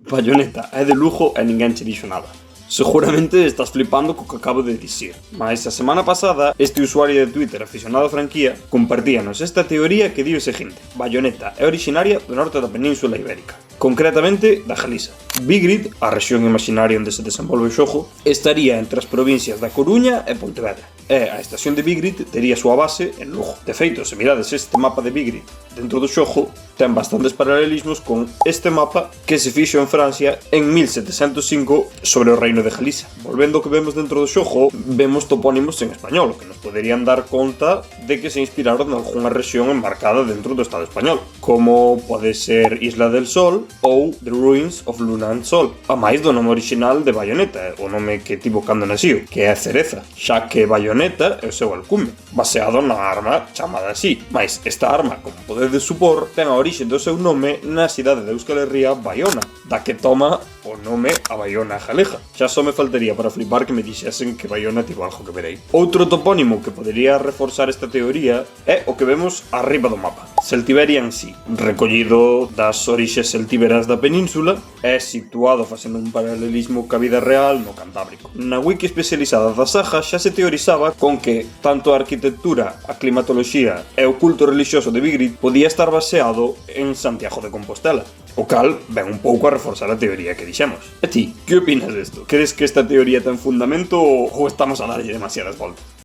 Bayonetta é de Lugo e ninguén che dixo nada. Seguramente estás flipando co que acabo de dicir, mas a semana pasada este usuario de Twitter aficionado a franquía compartíanos esta teoría que di o seguinte: Bayonetta é originaria do norte da Península Ibérica, concretamente da Galiza. Vigrid, a rexión imaginaria onde se desenvolve o xogo, estaría entre as provincias da Coruña e Pontevedra, e a estación de Vigrid tería a súa base en Lugo. De feito, se mirades este mapa de Vigrid dentro do xogo, ten bastantes paralelismos con este mapa que se fixo en Francia en 1705 sobre o Reino de Galiza. Volvendo ao que vemos dentro do xogo, vemos topónimos en español, que nos poderían dar conta de que se inspiraron en algunha rexión enmarcada dentro do Estado español, como pode ser Isla del Sol ou The Ruins of Luna and Sol, a máis do nome original de Bayonetta, o nome que tivo cando naciu, que é Cereza, xa que Bayonetta é o seu alcume, baseado na arma chamada así, mas esta arma, como podedes supor, ten a orixe do seu nome na cidade de Euskal Herria, Baiona, da que toma o nome a Baiona Galega. Xa só me faltaría para flipar que me dixesen que Baiona tivo algo que ver aí. Outro topónimo que podería reforzar esta teoría é o que vemos arriba do mapa, Celtiberia en sí, recollido das orixes celtíberas da península, é situado facendo un paralelismo ca vida real no Cantábrico. Na wiki especializada da saga xa se teorizaba con que tanto a arquitectura, a climatoloxía e o culto religioso de Vigrid podía estar baseado en Santiago de Compostela, o cal ven un pouco a reforzar a teoría que dixemos. E ti, que opinas desto? Crees que esta teoría ten fundamento ou estamos a darlle demasiadas voltas?